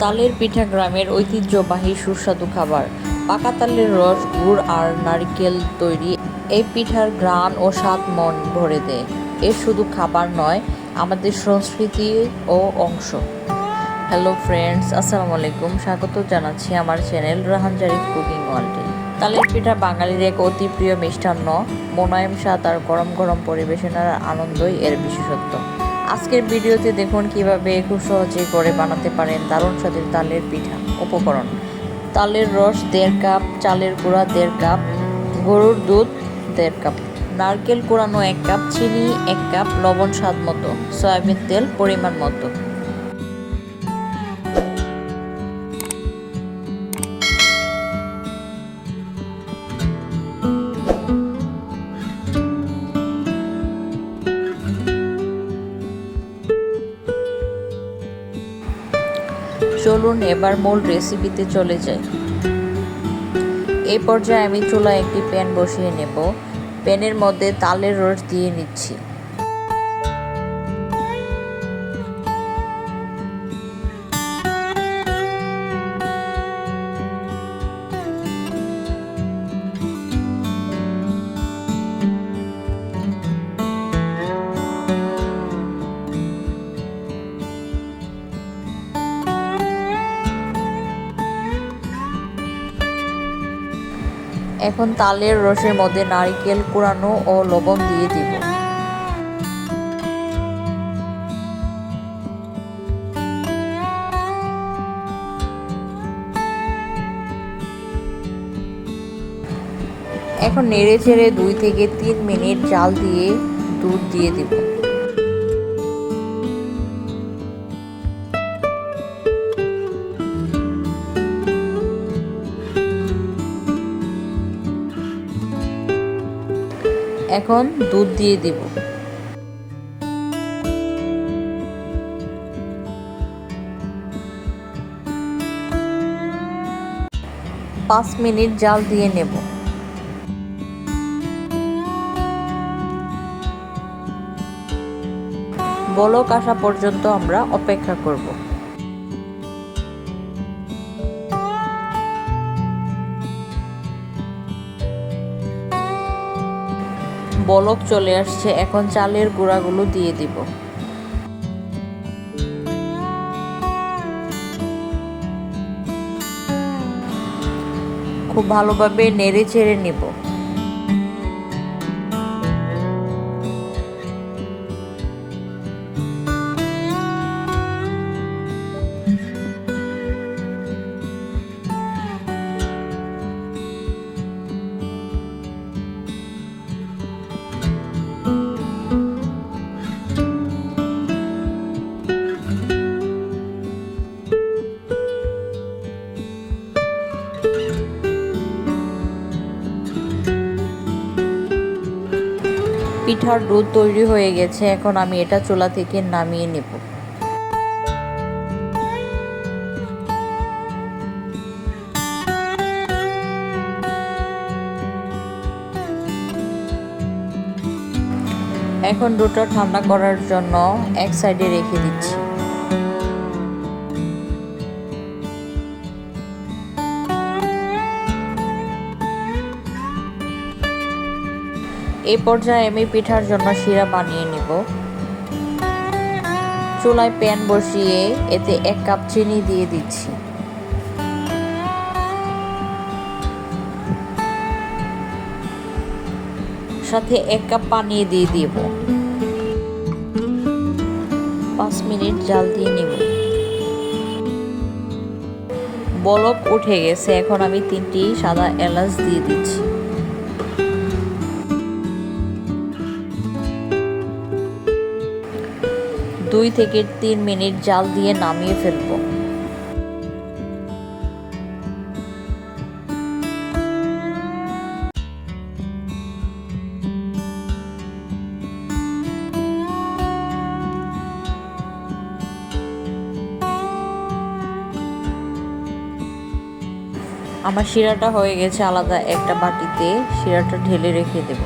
তালের পিঠা গ্রামের ঐতিহ্যবাহী সুস্বাদু খাবার। পাকা তালের রস, গুড় আর নারকেল তৈরি এই পিঠার ঘ্রাণ ও স্বাদ মন ভরে দেয়। এ শুধু খাবার নয়, আমাদের সংস্কৃতি ও অংশ। হ্যালো ফ্রেন্ডস, আসসালামু আলাইকুম। স্বাগত জানাচ্ছি আমার চ্যানেল রাহান জারিফ কুকিং ওয়ার্ল্ডে। তালের পিঠা বাঙালির এক অতি প্রিয় মিষ্টান্ন। মোলায়েম স্বাদ আর গরম গরম পরিবেশনের আনন্দই এর বিশেষত্ব। আজকের ভিডিওতে দেখুন কিভাবে খুব সহজে করে বানাতে পারেন দারুণ স্বাদের তালের পিঠা। উপকরণ: তালের রস 1.5 কাপ, চালের গুঁড়া 1.5 কাপ, গরুর দুধ 1.5 কাপ, নারকেল কোড়ানো 1 কাপ, চিনি 1 কাপ, লবণ স্বাদ মতো, সয়াবিন তেল পরিমাণ মতো। চলুন এবার মূল রেসিপিতে চলে যাই। এই পর্যায়ে আমি চুলায় একটি প্যান বসিয়ে নেব। প্যানের মধ্যে তালের রস দিয়ে নিচ্ছি। এখন তালের রসের মধ্যে নারকেল কোড়ানো ও লবণ দিয়ে দিব। এখন নেড়ে চেড়ে 2 থেকে 3 মিনিট জাল দিয়ে দুধ দিয়ে দিব। এখন দুধ দিয়ে দিব। 5 মিনিট জাল দিয়ে নেব। বলক আসা পর্যন্ত আমরা অপেক্ষা করব। বলক চলে আসছে, এখন চালের গুঁড়াগুলো দিয়ে দিব। খুব ভালোভাবে নেড়ে চেড়ে নিব। পিঠার দুধ তৈরি হয়ে গেছে, এখন আমি এটা চুলা থেকে নামিয়ে নেব। এখন দুধটা ঠান্ডা করার জন্য এক সাইডে রেখে দিচ্ছি। এই পর্যায়ে আমি পিঠার জন্য শিরা বানিয়ে নিব। চুলায় প্যান বসিয়ে এতে 1 কাপ চিনি দিয়ে দিচ্ছি। সাথে 1 কাপ পানি দিয়ে দিব। 5 মিনিট জাল দিয়ে নিব। বলক উঠে গেছে, এখন আমি 3টি সাদা এলাচ দিয়ে দিচ্ছি। দুই থেকে 3 মিনিট জাল দিয়ে নামিয়ে ফেলবো। আমার শিরাটা হয়ে গেছে, আলাদা একটা বাটিতে শিরাটা ঢেলে রেখে দেব।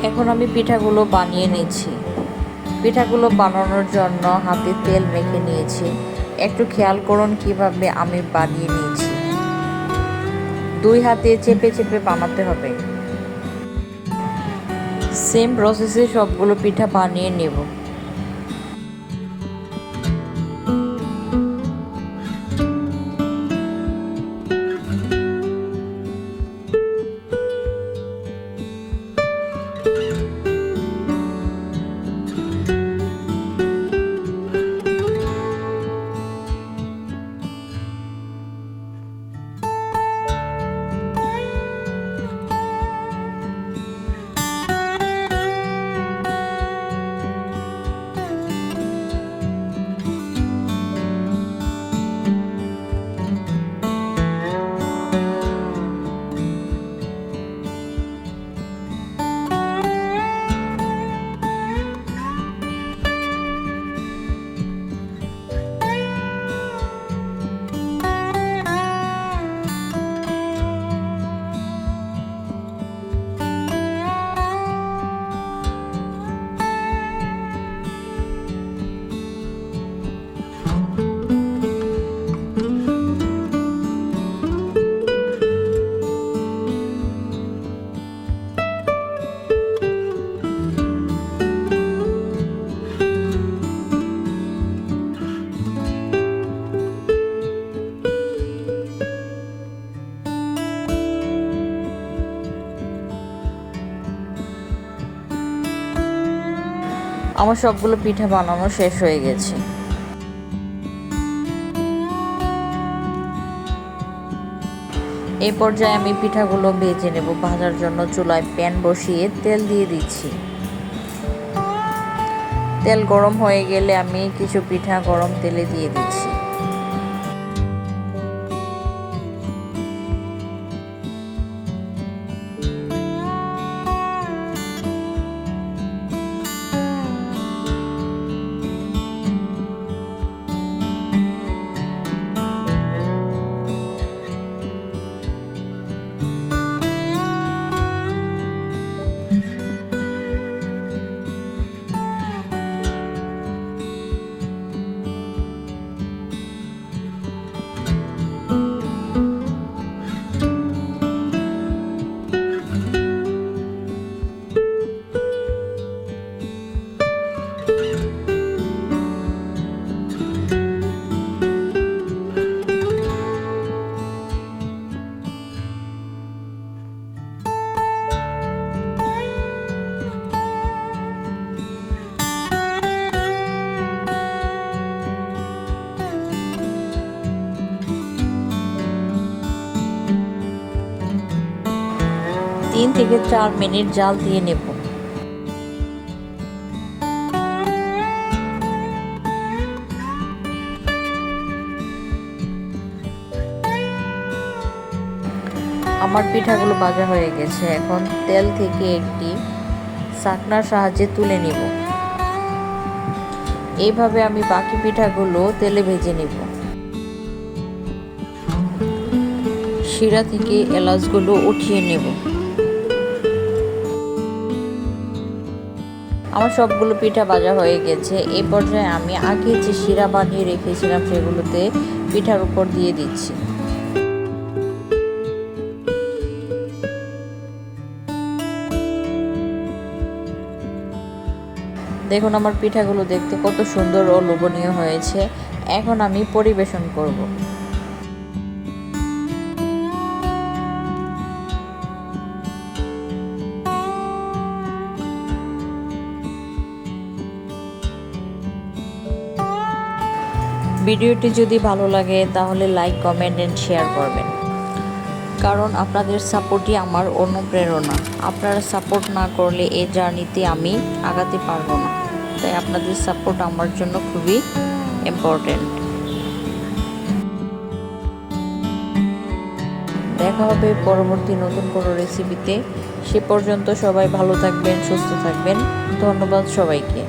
এখন আমি পিঠাগুলো বানিয়ে নিচ্ছি। পিঠাগুলো বানানোর জন্য হাতে তেল মেখে নিয়েছি। একটু খেয়াল করুন কিভাবে আমি বানিয়ে নিয়েছি। 2 হাতে চেপে চেপে বানাতে হবে। সেম প্রসেসে সবগুলো পিঠা বানিয়ে নেব। আমার সবগুলো পিঠা বানানো শেষ হয়ে গেছে। এই পর্যায়ে আমি পিঠাগুলো ভেজে নেব। ভাজার জন্য চুলায় প্যান বসিয়ে তেল দিয়ে দিচ্ছি। তেল গরম হয়ে গেলে আমি কিছু পিঠা গরম তেলে দিয়ে দিচ্ছি। তিন থেকে 4 মিনিট জাল দিয়ে নেব। আমার পিঠাগুলো ভাজা হয়ে গেছে। এখন তেল থেকে একটি ছাঁকনার সাহায্যে তুলে নেব। এইভাবে আমি বাকি পিঠাগুলো তেলে ভেজে নেব। শিরা থেকে এলাচগুলো উঠিয়ে নেব। আমার সবগুলো পিঠা ভাজা হয়ে গেছে। এই পর্যায়ে আমি আগে যে শিরা বানিয়ে রেখেছিলাম সেগুলোতে পিঠার উপর দিয়ে দিচ্ছি। দেখুন আমার পিঠাগুলো দেখতে কত সুন্দর ও লোভনীয় হয়েছে। এখন আমি পরিবেশন করব। ভিডিওটি যদি ভালো লাগে তাহলে লাইক, কমেন্ট এন্ড শেয়ার করবেন, কারণ আপনাদের সাপোর্টই আমার অনুপ্রেরণা। আপনারা সাপোর্ট না করলে এই জার্নিতে আমি আগাতে পারবো না। তাই আপনাদের সাপোর্ট আমার জন্য খুবই ইম্পর্টেন্ট। দেখা হবে পরবর্তী নতুন কোনো রেসিপিতে। সে পর্যন্ত সবাই ভালো থাকবেন, সুস্থ থাকবেন। ধন্যবাদ সবাইকে।